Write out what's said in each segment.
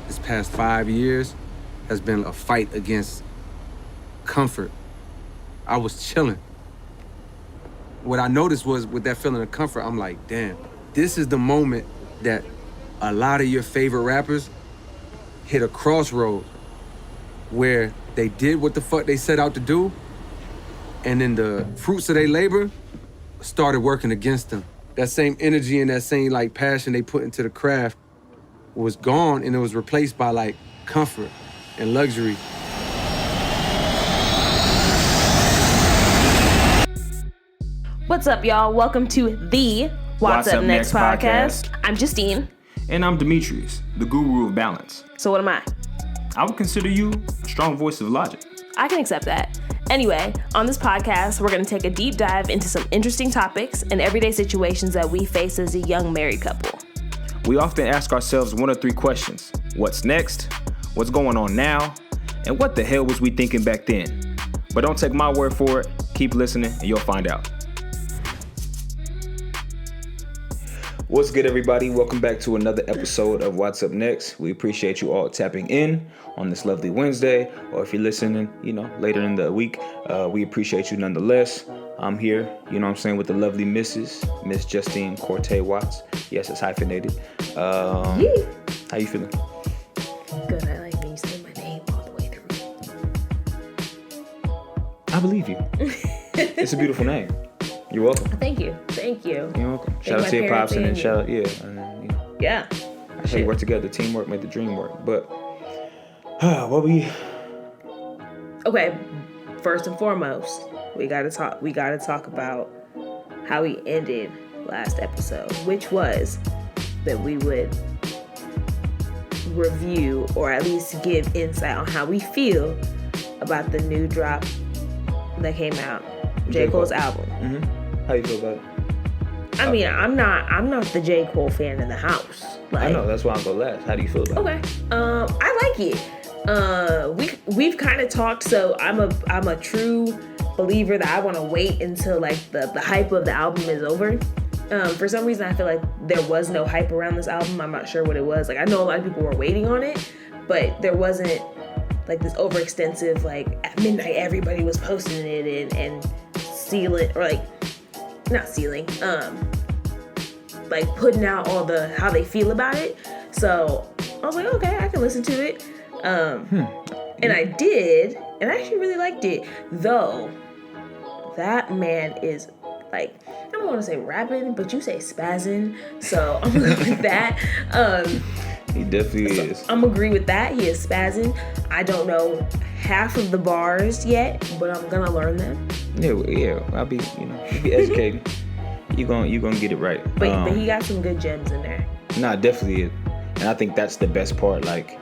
this past 5 years has been a fight against comfort. I was chilling. What I noticed was with that feeling of comfort, I'm like, damn, this is the moment that a lot of your favorite rappers hit a crossroads where they did what the fuck they set out to do, and then the fruits of their labor started working against them. That same energy and that same like passion they put into the craft was gone, and it was replaced by like comfort and luxury. What's up, y'all? Welcome to the What's Up Next podcast. I'm Justine. And I'm Demetrius, the guru of balance. So what am I? I would consider you a strong voice of logic. I can accept that. Anyway, on this podcast, we're going to take a deep dive into some interesting topics and everyday situations that we face as a young married couple. We often ask ourselves one of three questions. What's next? What's going on now? And what the hell was we thinking back then? But don't take my word for it. Keep listening and you'll find out. What's good, everybody? Welcome back to another episode of What's Up Next. We appreciate you all tapping in on this lovely Wednesday, or if you're listening, later in the week, we appreciate you nonetheless. I'm here, with the lovely Miss Justine Corte Watts. Yes, it's hyphenated. How you feeling? Good. I like when you say my name all the way through. I believe you. It's a beautiful name. You're welcome. Thank you. You're welcome. Shout out to your pops and then shout out, Yeah. That's how you work together. Teamwork make the dream work. But Okay, first and foremost, we gotta talk about how we ended last episode, which was that we would review or at least give insight on how we feel about the new drop that came out, J. Cole's album. Mm-hmm. How you feel about it? I mean, I'm not the J. Cole fan in the house. I know, that's why I'll go last. How do you feel about it? Okay. I like it. We've kind of talked, so I'm a true believer that I want to wait until like the hype of the album is over. For some reason, I feel like there was no hype around this album. I'm not sure what it was. Like, I know a lot of people were waiting on it, but there wasn't like this overextensive, like at midnight everybody was posting it and sealing, or like not sealing, like putting out all the how they feel about it. So I was like, okay, I can listen to it. And I did, and I actually really liked it. Though that man is like, I don't want to say rapping, but you say spazzing, so I'm gonna go with that. He definitely is. I'm agree with that. He is spazzing. I don't know half of the bars yet, but I'm gonna learn them. Yeah. I'll be, you'll be educating. You gonna get it right. But he got some good gems in there. Nah, definitely is. And I think that's the best part. Like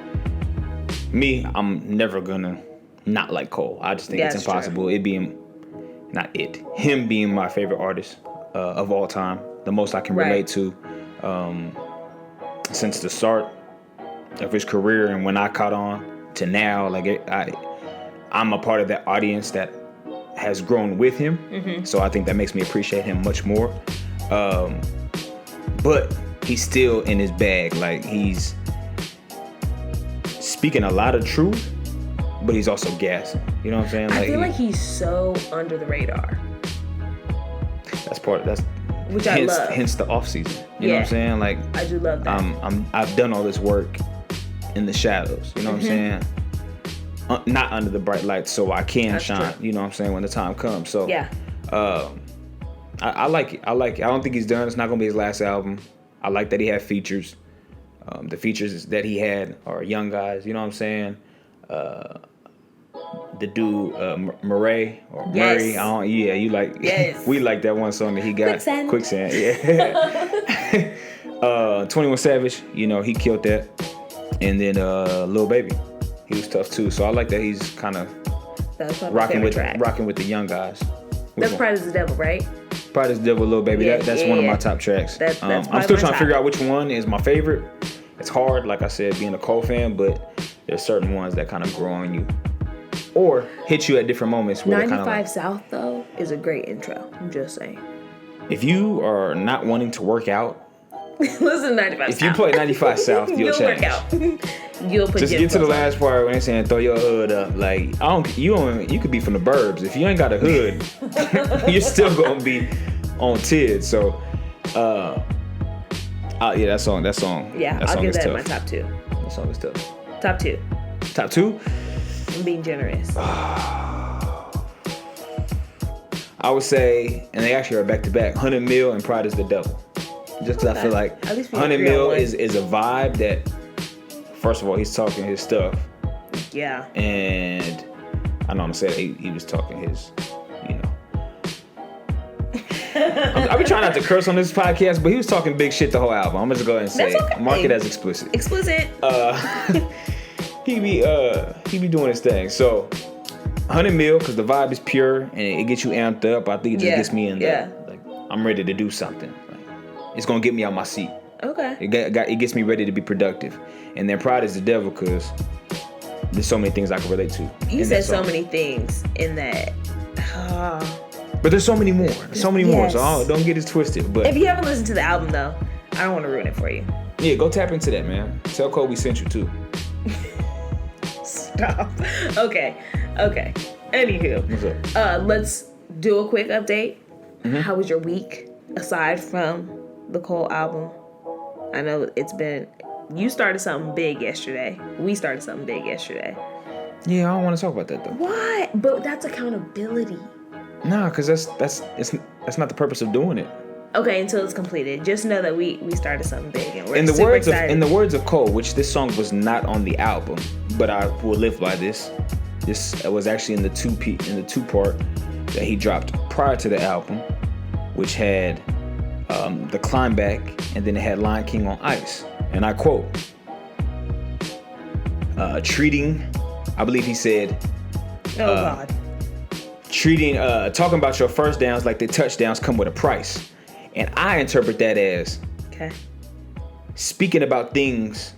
me, I'm never gonna not like Cole. I just think it's impossible. True. Him being my favorite artist of all time, the most I can relate to since the start of his career, and when I caught on to now, I'm a part of that audience that has grown with him. Mm-hmm. So I think that makes me appreciate him much more. But he's still in his bag. Like, he's speaking a lot of truth, but he's also gassing. You know what I'm saying? I feel like he's so under the radar. Which I love. Hence the off season. You know what I'm saying? Like, I do love that. I've done all this work in the shadows. You know what I'm saying? Not under the bright lights, so I can shine. True. You know what I'm saying? When the time comes. So yeah. I like it. I don't think he's done. It's not gonna be his last album. I like that he had features. The features that he had are young guys. You know what I'm saying? The dude Murray or yes. Murray. You like? Yes. We like that one song that he got. Quicksand. Yeah. 21 Savage. He killed that. And then Lil Baby, he was tough too. So I like that he's kind of rocking with the young guys. That's Pride is the Devil, right? Pride is the Devil, Lil Baby. That's one of my top tracks. That's I'm still trying to figure out which one is my favorite. It's hard, like I said, being a Cole fan, but there's certain ones that kind of grow on you or hit you at different moments. 95 South, though, is a great intro. I'm just saying. If you are not wanting to work out, listen to 95 South. If you play 95 South, you'll work out. You'll put Just gym get to the clothes on. last part when they saying throw your hood up. Like you could be from the burbs. If you ain't got a hood, you're still gonna be on tid. So, yeah, that song. Yeah, that I'll song give is that tough. my top 2. That song is tough. Top 2. Top 2. I'm being generous. I would say, and they actually are back to back. 100 Mil and Pride is the Devil. Just because I feel like At least we 100 agree on Mil one. is a vibe that, first of all, he's talking his stuff. Yeah. And I know I'm saying he was talking his, you know. I've been trying not to curse on this podcast, but he was talking big shit the whole album. I'm just going to say That's okay. mark it as explicit. Explicit. He be doing his thing. So 100 Mil, because the vibe is pure and it gets you amped up. I think it just Yeah, gets me in yeah. there. Like I'm ready to do something. Like, it's gonna get me out my seat. Okay. It gets me ready to be productive. And then Pride is the Devil, because there's so many things I can relate to. You in said that so song. many things in that. But there's so many more. There's so many more. So Yes. don't get it twisted. But If you haven't listened to the album though, I don't want to ruin it for you. yeah, go tap into that, man. Tell Cole we sent you too. Stop. Okay. Anywho, What's up? let's do a quick update. Mm-hmm. How was your week aside from the Cole album? I know you started something big yesterday. We started something big yesterday. Yeah, I don't want to talk about that though. What? But that's accountability. Nah, because that's not the purpose of doing it. Okay, until it's completed. Just know that we started something big and we're In the super words excited. of Cole, which this song was not on the album, but I will live by this. This was actually in the two part that he dropped prior to the album, which had the Climb Back, and then it had Lion King on Ice. And I quote, treating, I believe he said, God. talking about your first downs like the touchdowns come with a price. And I interpret that as Okay. speaking about things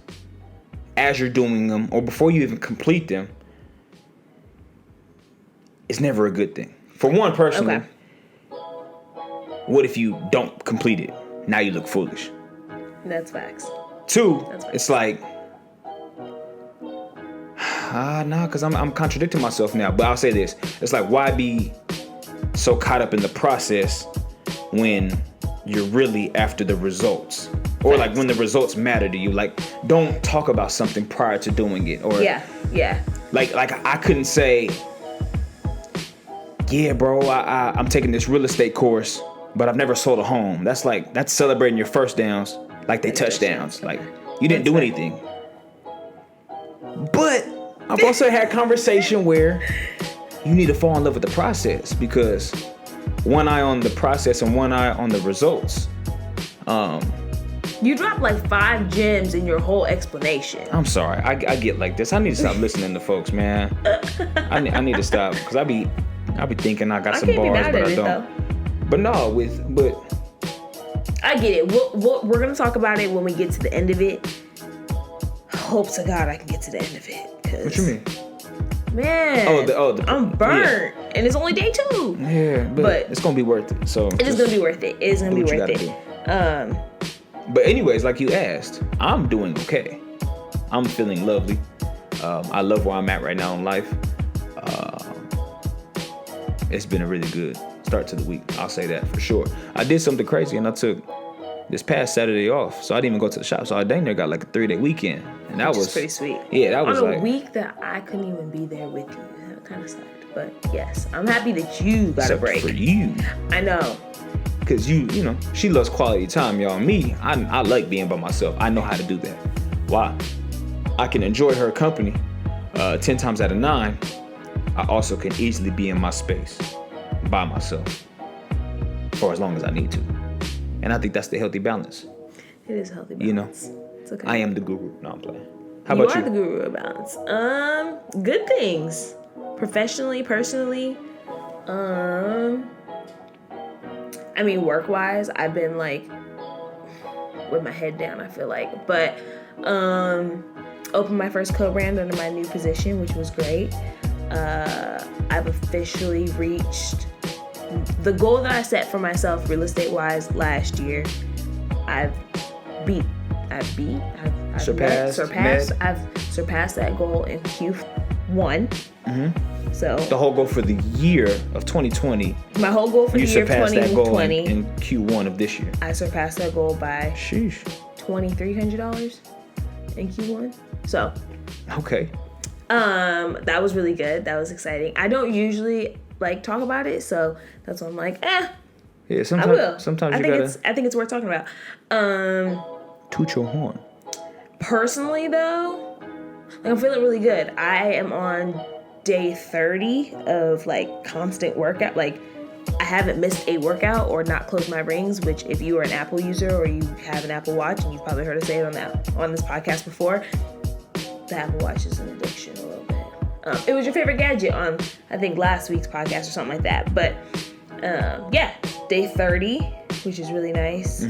as you're doing them or before you even complete them is never a good thing. For one, personally, Okay. what if you don't complete it? Now you look foolish. That's facts. Two, That's right. it's like, nah, because I'm contradicting myself now. But I'll say this. It's like, why be so caught up in the process when you're really after the results? Or like when the results matter to you. Like, don't talk about something prior to doing it. Or Yeah. like I couldn't say, yeah, bro, I'm taking this real estate course, but I've never sold a home. That's celebrating your first downs like they touchdowns. Like, you didn't do That's anything. But I've also had conversation where you need to fall in love with the process, because one eye on the process and one eye on the results. You dropped like 5 gems in your whole explanation. I'm sorry, I get like this. I need to stop listening to folks, man. I need to stop, because I be thinking I got I some can't be bars, mad but at I it don't. though. But no, but I get it. We're gonna talk about it when we get to the end of it. Hope to God I can get to the end of it. 'Cause, what you mean? Man, I'm burnt, and it's only day 2. Yeah, but it's gonna be worth it. So It is gonna be worth it. It is gonna do be what you worth gotta it. But anyways, like you asked, I'm doing okay. I'm feeling lovely. I love where I'm at right now in life. It's been a really good start to the week. I'll say that for sure. I did something crazy, and I took this past Saturday off, so I didn't even go to the shop. So I dang near got like a 3-day weekend, and that Which was is pretty sweet. Yeah, that was on a like week that I couldn't even be there with you. That kind of sucked. But yes, I'm happy that you got a except break. for you. I know. Cause you know, she loves quality time, y'all. Me, I like being by myself. I know how to do that. Why? I can enjoy her company 10 times out of 9. I also can easily be in my space by myself for as long as I need to. And I think that's the healthy balance. It is healthy You know, balance. It's okay. I am the guru. No, I'm playing. How You about are you? the guru of balance. Good things. Professionally, personally. I mean, work-wise, I've been like with my head down, I feel like. But opened my first co-brand under my new position, which was great. I've officially reached the goal that I set for myself real estate-wise last year. I've beat Surpassed I've surpassed that goal in Q1. So the whole goal for the year of 2020. My whole goal for the year of 2020. You surpassed that goal in Q1 of this year. I surpassed that goal by sheesh $2,300 in Q1. So okay. That was really good. That was exciting. I don't usually like talk about it, so that's why I'm like, yeah, sometimes I will. Sometimes I you think gotta. I think it's worth talking about. Toot your horn. Personally, though, like, I'm feeling really good. I am on day 30 of like constant workout. Like, I haven't missed a workout or not closed my rings, which if you are an Apple user or you have an Apple Watch, and you've probably heard us say it on this podcast before, the Apple Watch is an addiction a little bit. It was your favorite gadget on, I think, last week's podcast or something like that. But yeah, day 30, which is really nice.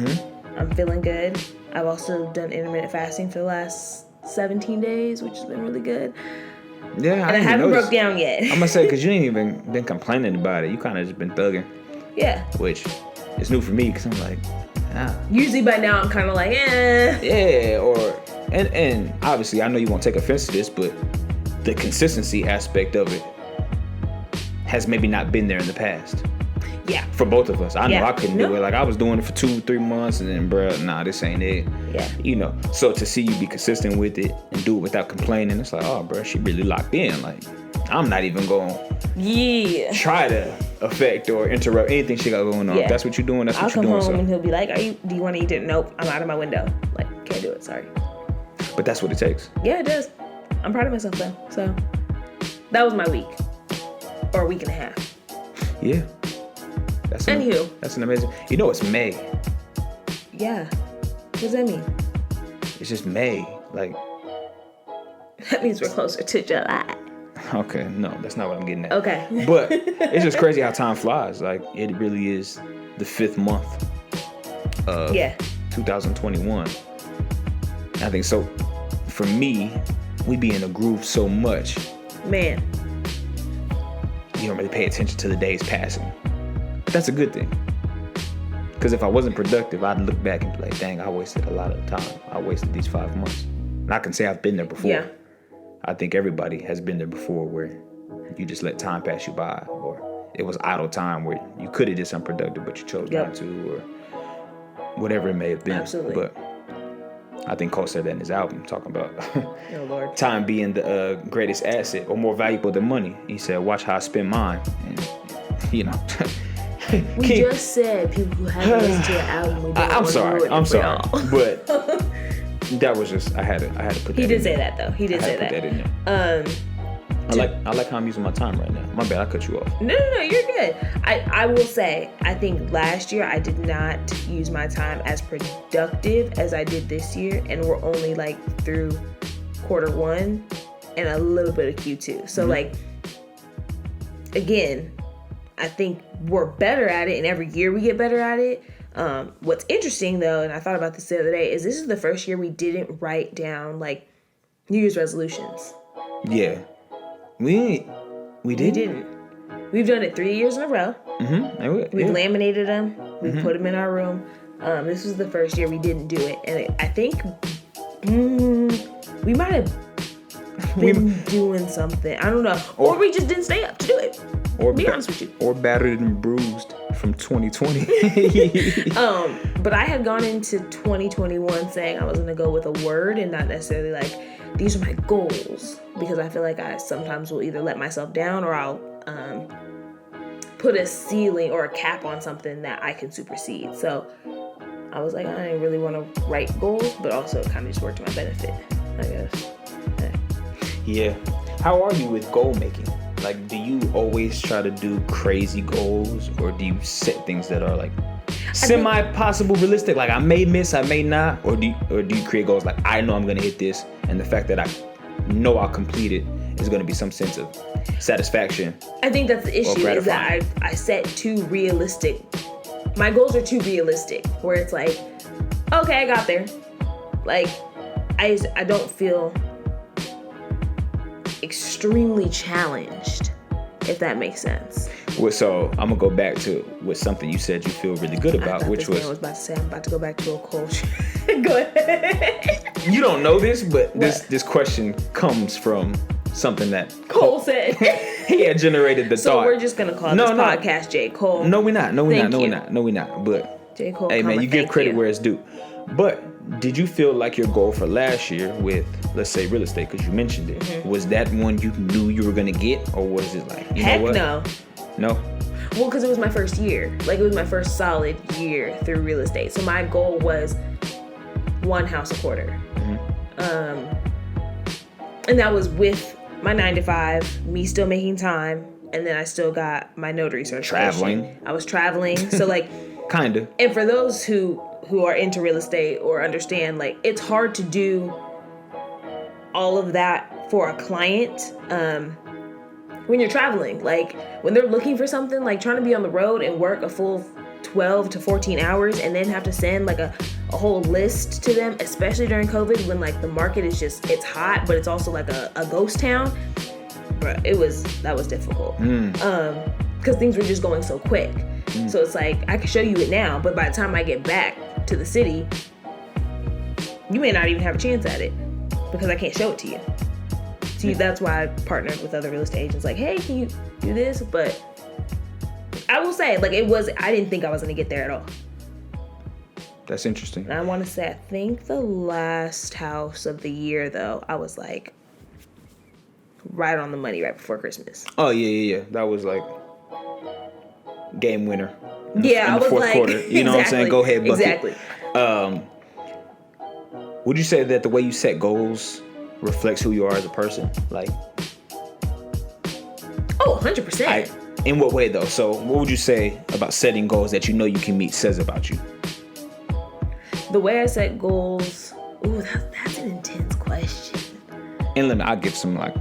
I'm feeling good. I've also done intermittent fasting for the last 17 days, which has been really good. Yeah, and I haven't broke down yet. I'm gonna say, because you ain't even been complaining about it. You kind of just been thugging. Yeah. Which is new for me, because I'm like, Usually by now I'm kind of like, Yeah, and obviously I know you won't take offense to this, but the consistency aspect of it has maybe not been there in the past. Yeah. For both of us. I know I couldn't do it. Like, I was doing it for 2-3 months, and then, bruh, nah, this ain't it. Yeah. You know, so to see you be consistent with it and do it without complaining, it's like, oh, bruh, she really locked in. Like, I'm not even going to try to affect or interrupt anything she got going on. Yeah. If that's what you're doing, that's what you're doing. I'll come home and he'll be like, do you want to eat it? Nope, I'm out of my window. Like, can't do it, sorry. But that's what it takes. Yeah, it does. I'm proud of myself, though. So, that was my week. Or a week and a half. Yeah. That's an amazing. You know, it's May. Yeah. What does that mean? It's just May. Like, that means we're closer to July. Okay, no, that's not what I'm getting at. Okay. But it's just crazy how time flies. Like, it really is the 5th month of 2021. I think so. For me, we be in a groove so much. Man. You don't really pay attention to the days passing. But that's a good thing. Because if I wasn't productive, I'd look back and be like, dang, I wasted a lot of time. I wasted these 5 months. And I can say I've been there before. Yeah. I think everybody has been there before, where you just let time pass you by, or it was idle time where you could have did something productive, but you chose not to, or whatever it may have been. Absolutely. But I think Cole said that in his album, talking about oh, Lord. time being the greatest asset, or more valuable than money. He said, watch how I spend mine. And, you know. We just said people who haven't listened to your album. I'm sorry. But that was just, I had to put that in there. He did say that, though. He did say that. Put that in there. I like how I'm using my time right now. My bad, I cut you off. No, you're good. I will say, I think last year I did not use my time as productive as I did this year, and we're only like through quarter 1 and a little bit of Q2. So like, again, I think we're better at it, and every year we get better at it. What's interesting though, and I thought about this the other day, is this is the first year we didn't write down like New Year's resolutions. Yeah. We didn't. We've done it 3 years in a row. We've laminated them. We've put them in our room. This was the first year we didn't do it, and I think we might have been doing something. I don't know, or we just didn't stay up to do it. Or be honest with you. Or battered and bruised from 2020. But I had gone into 2021 saying I was going to go with a word and not necessarily like, these are my goals. Because I feel like I sometimes will either let myself down, or I'll put a ceiling or a cap on something that I can supersede. So I was like, I didn't really want to write goals, but also it kind of just worked to my benefit, I guess. Yeah. How are you with goal making? Like, do you always try to do crazy goals, or do you set things that are like semi-possible, realistic? Like, I may miss, I may not, or do you create goals like, I know I'm gonna hit this, and the fact that I know I'll complete it is gonna be some sense of satisfaction? I think that's the issue, is that I set too realistic. My goals are too realistic, where it's like, okay, I got there. Like, I don't feel extremely challenged, if that makes sense. Well, so I'm gonna go back to something you said you feel really good about, which was. I was about to say I'm about to go back to a culture. Go ahead. You don't know this, but this question comes from something that Cole said. he had generated the So thought. we're just gonna call this podcast J. Cole. No, we're not. No, we're Thank not. No, you. we're not. No, we're not. But J. Cole. hey, man, you give thank credit you. where it's due. But did you feel like your goal for last year with, let's say, real estate, because you mentioned it, Mm-hmm. was that one you knew you were gonna get, or was it like, you Heck know what? no. No. Well, because it was my first year. Like, it was my first solid year through real estate. So my goal was one house a quarter. And that was with my 9-to-5, me still making time, and then I still got my notary certification. Traveling. I was traveling. So, like, Kinda. and for those who are into real estate or understand, like, it's hard to do all of that for a client when you're traveling. Like, when they're looking for something, like trying to be on the road and work a full 12 to 14 hours and then have to send like a whole list to them, especially during COVID when like the market is just, it's hot, but it's also like a ghost town. But that was difficult. Because things were just going so quick. So it's like, I can show you it now, but by the time I get back to the city, you may not even have a chance at it because I can't show it to you. See, that's why I partnered with other real estate agents. Like, hey, can you do this? But I will say, like, I didn't think I was going to get there at all. That's interesting. And I want to say, I think the last house of the year, though, I was like right on the money right before Christmas. Oh, yeah. That was like game winner. Yeah, in I the was fourth like, quarter. You know what I'm saying? Go ahead, bucket. Exactly. Would you say that the way you set goals reflects who you are as a person? Like, Oh, 100%. in what way though? So what would you say about setting goals that you know you can meet says about you? The way I set goals, ooh, that's an intense question. And let me, I'll give some like,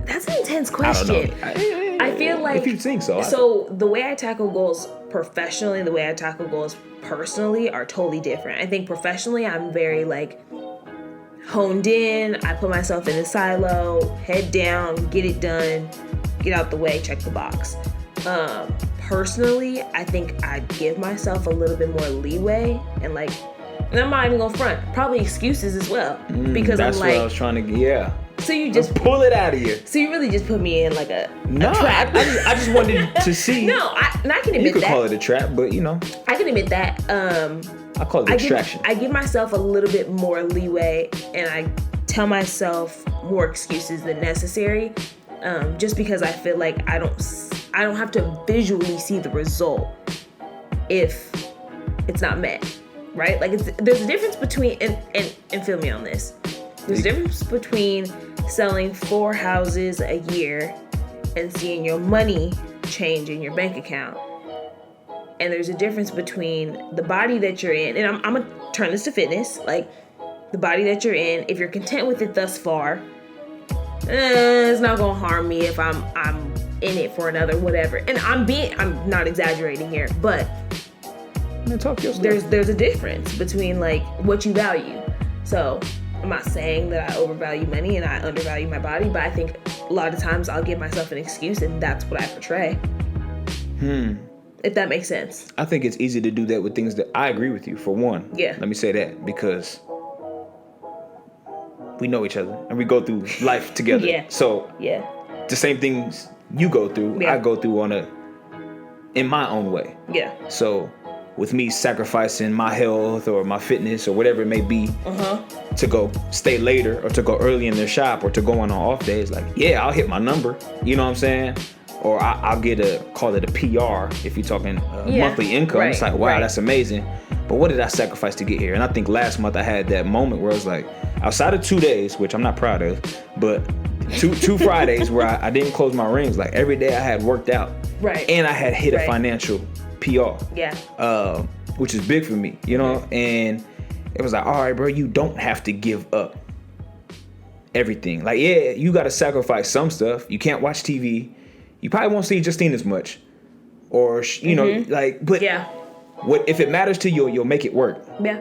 That's an intense I question. don't know. I feel like, if you think so. So the way I tackle goals professionally and the way I tackle goals personally are totally different. I think professionally, I'm very like honed in. I put myself in a silo, head down, get it done, get out the way, check the box. Personally, I think I give myself a little bit more leeway and like, and I'm not even gonna front, probably excuses as well. Because that's I'm what I like, was trying to get. Yeah. so you just Pull it out of you. So you really just put me in like a No, trap. I just wanted to see. No, and I can You admit could that. call it a trap, but you know, I can admit that. I call it distraction. I give myself a little bit more leeway, and I tell myself more excuses than necessary, just because I feel like I don't have to visually see the result if it's not met, right? Like there's a difference between and feel me on this. There's a difference between selling 4 houses a year and seeing your money change in your bank account. And there's a difference between the body that you're in, and I'm gonna turn this to fitness, like the body that you're in, if you're content with it thus far, it's not gonna harm me if I'm in it for another whatever. And I'm not exaggerating here, but Man, talk your stuff. there's a difference between like what you value. So I'm not saying that I overvalue money and I undervalue my body, but I think a lot of times I'll give myself an excuse and that's what I portray. If that makes sense. I think it's easy to do that with things that I agree with you, for one. Yeah. Let me say that because we know each other and we go through life together. Yeah. So Yeah. the same things you go through, Yeah. I go through in my own way. Yeah. So with me sacrificing my health or my fitness or whatever it may be to go stay later or to go early in their shop or to go on off days, like, yeah, I'll hit my number. You know what I'm saying? Or I'll call it a PR if you're talking monthly income. Right, it's like, wow, right. that's amazing. But what did I sacrifice to get here? And I think last month I had that moment where I was like, outside of 2 days, which I'm not proud of, but two Fridays where I didn't close my rings. Like every day I had worked out. Right. And I had hit a Right. financial PR. Yeah. Which is big for me, you know? And it was like, all right, bro, you don't have to give up everything. Like, yeah, you got to sacrifice some stuff. You can't watch TV. You probably won't see Justine as much. Or, you know, like, but Yeah. what if it matters to you, you'll make it work. Yeah.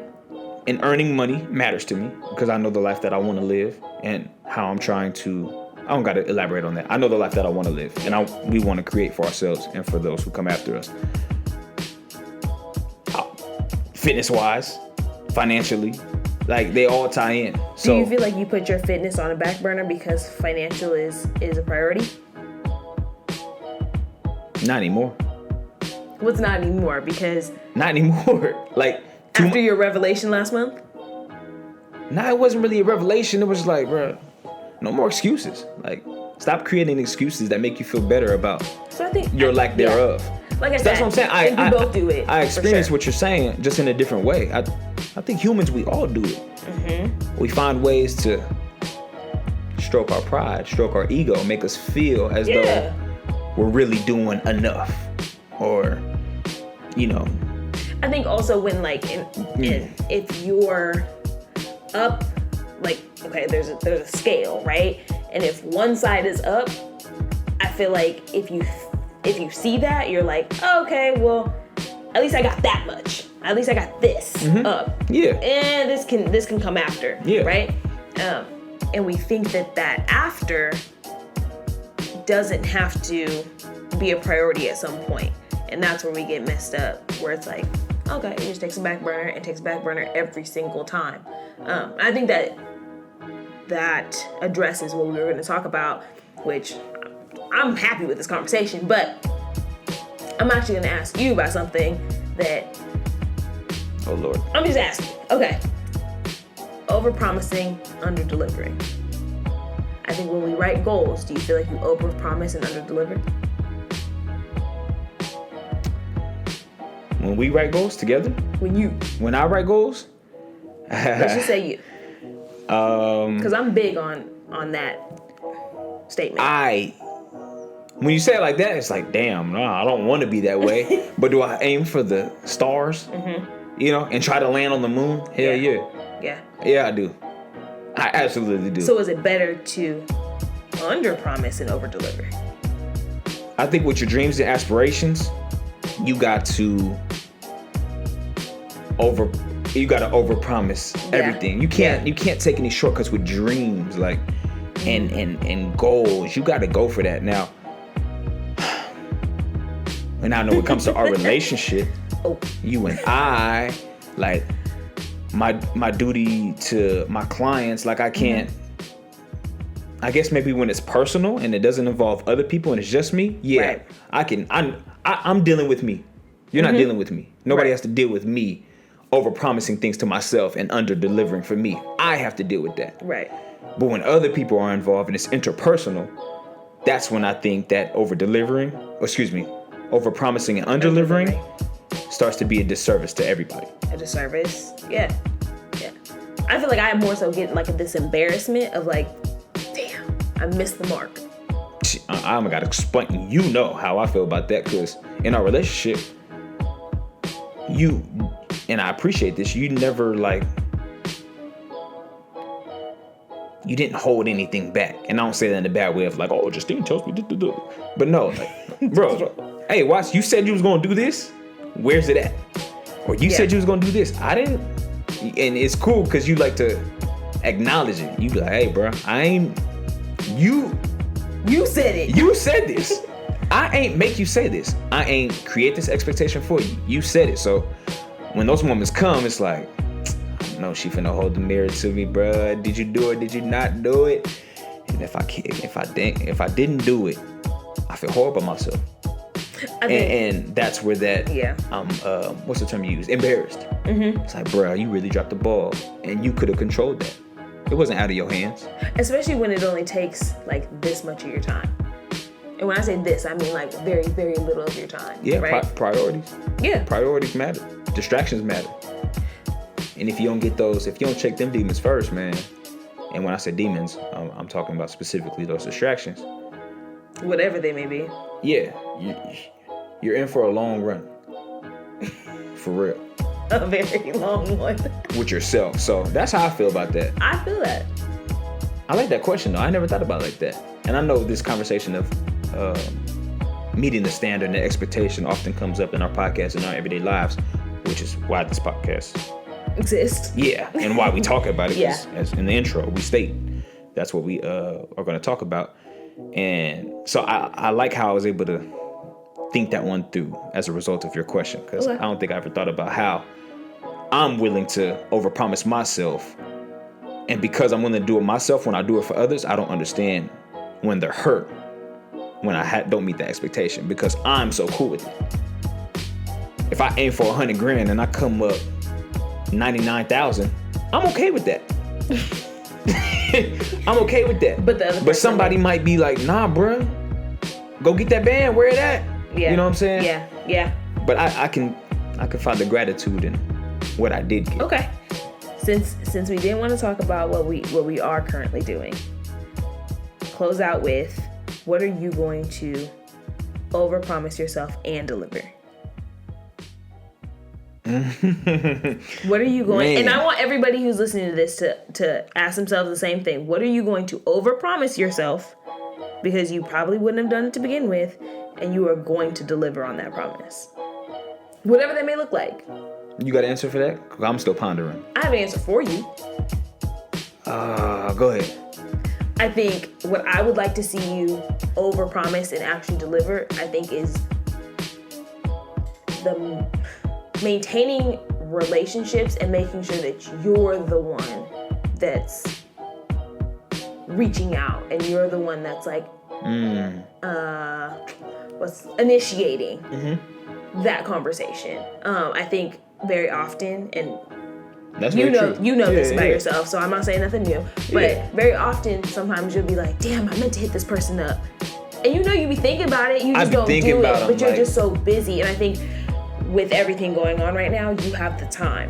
And earning money matters to me because I know the life that I want to live and how I'm trying to, I don't got to elaborate on that. I know the life that I want to live and we want to create for ourselves and for those who come after us. Fitness wise, financially. Like, they all tie in. So Do you feel like you put your fitness on a back burner because financial is a priority? not anymore. What's not anymore? Because Not anymore. Like, after your revelation last month? nah, it wasn't really a revelation. It was like, bro, no more excuses. Like, stop creating excuses that make you feel better about So I think your lack thereof. Like I said, That's what I'm saying. I think we both do it. I for experience sure. what you're saying, just in a different way. I think humans, we all do it. Mm-hmm. We find ways to stroke our pride, stroke our ego, make us feel as though we're really doing enough, or, you know. I think also when like if you're up, like, okay, there's a scale, right? And if one side is up, I feel like if you see that, you're like, oh, okay, well, at least I got that much. At least I got this up. Yeah. And this can come after. Yeah. Right? And we think that after doesn't have to be a priority at some point. And that's where we get messed up, where it's like, okay, it just takes a back burner. It takes a back burner every single time. I think that addresses what we were going to talk about, which I'm happy with this conversation, but I'm actually going to ask you about something that Oh, Lord. I'm just asking. Okay. Over-promising, under-delivering. I think when we write goals, do you feel like you over-promise and under-deliver? When we write goals together, when I write goals, Let's just say you. Because I'm big on that statement. when you say it like that, it's like, damn, no, I don't want to be that way. But do I aim for the stars, you know, and try to land on the moon? Hell yeah. Yeah. Yeah, I do. I absolutely do. So is it better to under-promise and over-deliver? I think with your dreams and aspirations, you got to overpromise everything. You can't take any shortcuts with dreams, like, and goals. You got to go for that. Now, and I know when it comes to our relationship, you and I, like, my duty to my clients, like, I can't. I guess maybe when it's personal and it doesn't involve other people and it's just me, Right. I'm dealing with me. You're not dealing with me. Nobody has to deal with me over promising things to myself and under delivering for me. I have to deal with that. Right. But when other people are involved and it's interpersonal, that's when I think that over promising and under delivering starts to be a disservice to everybody. A disservice. Yeah. I feel like I more so get like this embarrassment of like, damn, I missed the mark. I gotta explain. You know how I feel about that, because in our relationship, and I appreciate this, you never, like, you didn't hold anything back. And I don't say that in a bad way of like, oh, Justine tells me to do. But no, like, bro, hey, watch, you said you was gonna do this. Where's it at? Or you said you was gonna do this. I didn't. And it's cool because you like to acknowledge it. You be like, hey, bro, You said it. You said this. I ain't make you say this. I ain't create this expectation for you. You said it. So when those moments come, it's like, I know she finna hold the mirror to me, bruh. Did you do it? Did you not do it? And if I didn't do it, I feel horrible about myself. And that's where that what's the term you use? Embarrassed. It's like, bruh, you really dropped the ball, and you could have controlled that. It wasn't out of your hands. Especially when it only takes like this much of your time. And when I say this, I mean like very, very little of your time. Yeah, right? Priorities. Yeah. Priorities matter. Distractions matter. And if you don't get those, if you don't check them demons first, man, and when I say demons, I'm talking about specifically those distractions. Whatever they may be. Yeah, you're in for a long run. For real. A very long one. With yourself. So that's how I feel about that. I feel that. I like that question though. I never thought about it like that. And I know this conversation of meeting the standard and the expectation often comes up in our podcast and our everyday lives, which is why this podcast exists. Yeah, and why we talk about it. As in the intro, we state that's what we are going to talk about. And so I like how I was able to think that one through as a result of your question, because I don't think I ever thought about how I'm willing to overpromise myself. And because I'm willing to do it myself, when I do it for others, I don't understand when they're hurt when I don't meet that expectation, because I'm so cool with it. If I aim for 100 grand and I come up 99,000, I'm okay with that. I'm okay with that. But the other But somebody might be like, nah, bruh, go get that band. Where it at? Yeah. You know what I'm saying? Yeah. But I can find the gratitude in what I did get. Okay. Since we didn't want to talk about what we are currently doing, close out with, what are you going to overpromise yourself and deliver? What are you going? Man. And I want everybody who's listening to this to ask themselves the same thing. What are you going to overpromise yourself, because you probably wouldn't have done it to begin with, and you are going to deliver on that promise, whatever that may look like? You got an answer for that? 'Cause I'm still pondering. I have an answer for you. Go ahead. I think what I would like to see you overpromise and actually deliver, I think, is the maintaining relationships and making sure that you're the one that's reaching out, and you're the one that's like initiating that conversation. I think very often, and That's you very know true. you know this about yeah. yourself, so I'm not saying nothing new. But Yeah. very often, sometimes you'll be like, damn, I meant to hit this person up. And you know you be thinking about it, you I just be don't thinking do it, about 'em, but you're like- just so busy. And I think with everything going on right now, you have the time.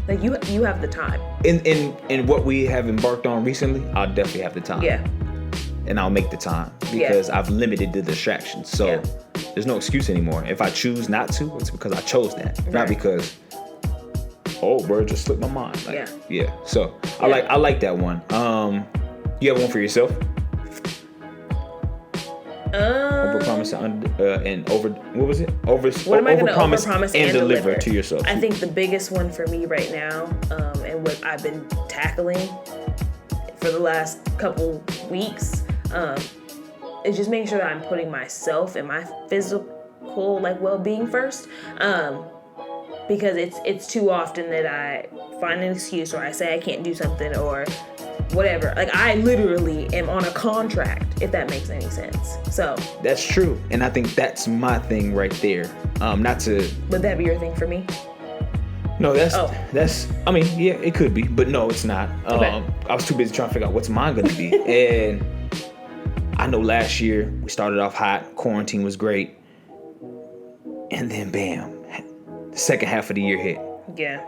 Like you have the time. In what we have embarked on recently, I'll definitely have the time. Yeah. And I'll make the time because I've limited the distractions. So Yeah. there's no excuse anymore. If I choose not to, it's because I chose that, not Right. because, oh, bro, it just slipped my mind. Like, Yeah. So Yeah. I like that one. You have one for yourself? Overpromise and over. What was it? What am I going to overpromise and deliver to yourself? I think the biggest one for me right now, and what I've been tackling for the last couple weeks, is just making sure that I'm putting myself and my physical well-being first. Because it's too often that I find an excuse, or I say I can't do something, or whatever. Like, I literally am on a contract, if that makes any sense. So That's true, and I think that's my thing right there. Not to. would that be your thing for me? No, that's. Oh. That's. I mean, yeah, it could be, but no, it's not. Okay. I was too busy trying to figure out what's mine going to be, and I know last year we started off hot. Quarantine was great, and then bam, the second half of the year hit. Yeah.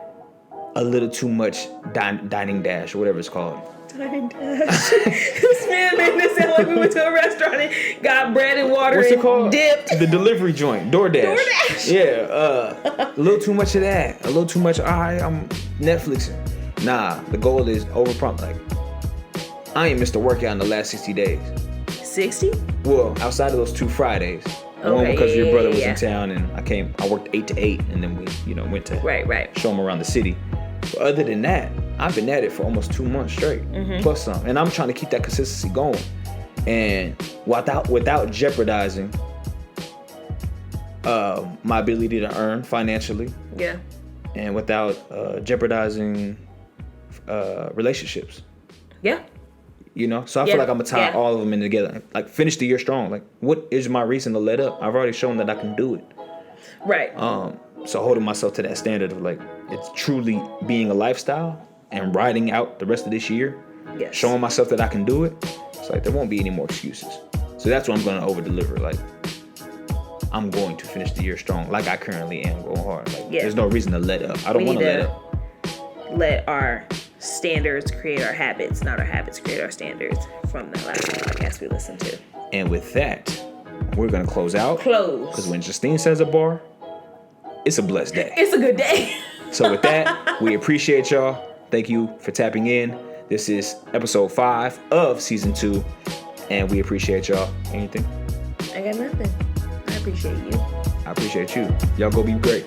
A little too much dining dash or whatever it's called. Dining dash. This man made it sound like we went to a restaurant and got bread and water What's and it called? dipped. The delivery joint, DoorDash. DoorDash. Yeah, a little too much of that. A little too much. All right, I'm Netflixing. Nah, the goal is overpromise. Like, I ain't missed a workout in the last 60 days. 60? Well, outside of those 2 Fridays. One Okay, because your brother was yeah. in town and I worked 8 to 8 and then we, went to Right. show him around the city. But other than that, I've been at it for almost 2 months straight, plus some. And I'm trying to keep that consistency going. And without jeopardizing my ability to earn financially, Yeah. and without jeopardizing relationships. Yeah. So I feel Yeah, like I'm gonna tie yeah. all of them in together. Like, finish the year strong. Like, what is my reason to let up? I've already shown that I can do it. Right. So holding myself to that standard of, like, it's truly being a lifestyle and riding out the rest of this year, Yes. showing myself that I can do it. It's like there won't be any more excuses. So that's what I'm gonna over deliver. Like, I'm going to finish the year strong, like I currently am, going hard. Like, Yeah. there's no reason to let up. I don't We want need to let to up. let our standards create our habits, not our habits create our standards, from that last podcast we listened to. And with that, we're gonna close out. Close. Because when Justine says a bar, it's a blessed day. It's a good day. So with that, we appreciate y'all. Thank you for tapping in. This is episode 5 of season 2, and we appreciate y'all. Anything? I got nothing. I appreciate you. I appreciate you. Y'all go be great.